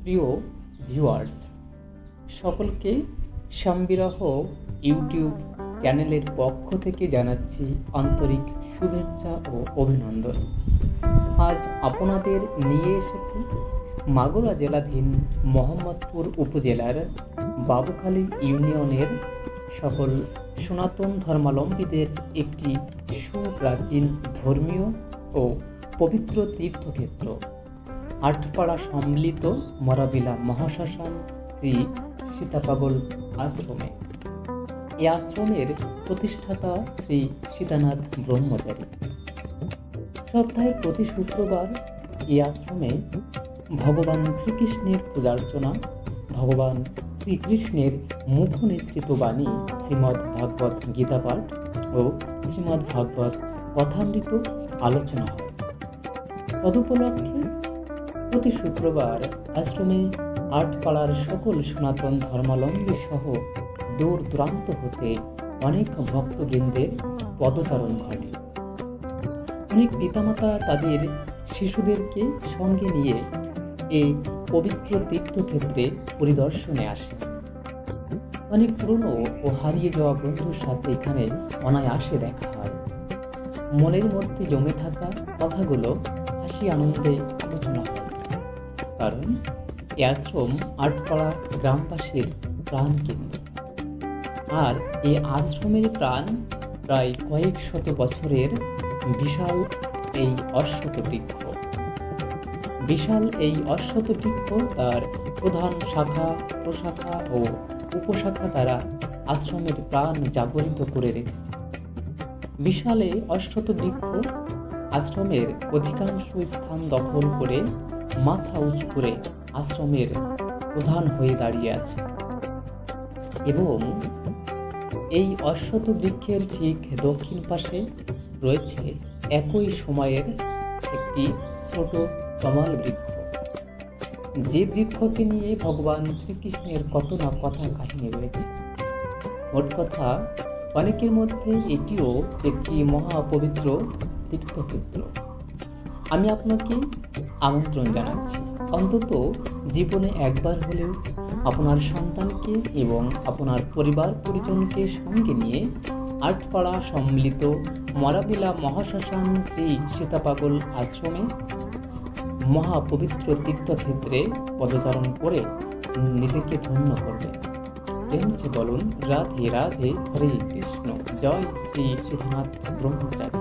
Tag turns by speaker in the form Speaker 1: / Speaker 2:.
Speaker 1: প্রিয় ভিউয়ার্স, সকলকে শ্যামবিরহ ইউটিউব চ্যানেলের পক্ষ থেকে জানাচ্ছি আন্তরিক শুভেচ্ছা ও অভিনন্দন। আজ আপনাদের নিয়ে এসেছি মাগুরা জেলাধীন মোহাম্মদপুর উপজেলার বাবুখালী ইউনিয়নের সকল সনাতন ধর্মাবলম্বীদের একটি সুপ্রাচীন ধর্মীয় ও পবিত্র তীর্থক্ষেত্র আটপাড়া সম্মিলিত মরাবিলা মহাশ্মশান শ্রী সীতাপাগল আশ্রমে। এই আশ্রমের প্রতিষ্ঠাতা শ্রী সীতানাথ ব্রহ্মচারী। সপ্তাহের প্রতি শুক্রবার এই আশ্রমে ভগবান শ্রীকৃষ্ণের পূজার্চনা, ভগবান শ্রীকৃষ্ণের মুখ নিঃসৃত বাণী শ্রীমদ্ ভাগবত গীতা পাঠ ও শ্রীমদ্ ভাগবত কথামৃত আলোচনা হয়। তদুপলক্ষে প্রতি শুক্রবার আশ্রমে আটপাড়ার সকল সনাতন ধর্মাবলম্বী সহ দূর দূরান্ত হতে অনেক ভক্তবৃন্দের পদচারণ ঘটে। অনেক পিতামাতা তাদের শিশুদেরকে সঙ্গে নিয়ে এই পবিত্র তীর্থক্ষেত্রে পরিদর্শনে আসে। অনেক পুরনো ও হারিয়ে যাওয়া বন্ধুর সাথে এখানে অনায়াসে দেখা হয়। মনের মধ্যে জমে থাকা কথাগুলো হাসি আনন্দে আলোচনা হয়, কারণ এই আশ্রম আটপাড়া গ্রামবাসীর প্রাণ কেন্দ্র। আর এই আশ্রমের প্রাণ প্রায় কয়েক শত বছরের বিশাল এই অশ্বত্থ বৃক্ষ। বিশাল এই অশ্বত্থ বৃক্ষ তার প্রধান শাখা, প্রশাখা ও উপশাখা দ্বারা আশ্রমের প্রাণ জাগরিত করে রেখেছে। বিশাল এই অশ্বত্থ বৃক্ষ আশ্রমের অধিকাংশ স্থান দখল করে মাথা উঁচু করে আশ্রমের প্রধান হয়ে দাঁড়িয়ে আছে। এবং এই অশ্বত্থ বৃক্ষের ঠিক দক্ষিণ পাশে রয়েছে একই সময়ের একটি ছোট তমাল বৃক্ষ, যে বৃক্ষকে নিয়ে ভগবান শ্রীকৃষ্ণের কত না কথা কাহিনী রয়েছে। মোট কথা, অনেকের মধ্যে এটিও একটি মহাপবিত্র তীর্থক্ষেত্র। আমি আপনাকে আমন্ত্রণ জানাচ্ছি, অন্তত জীবনে একবার হলেও আপনার সন্তানকে এবং আপনার পরিবার পরিজনকে সঙ্গে নিয়ে আটপাড়া সম্মিলিত মরাবিলা মহাশ্মশান শ্রী সীতাপাগল আশ্রমে মহাপবিত্র তীর্থক্ষেত্রে পদচারণ করে নিজেকে ধন্য করবেন। বলুন রাধে রাধে, হরে কৃষ্ণ, জয় শ্রী সীতানাথ ব্রহ্মচারী।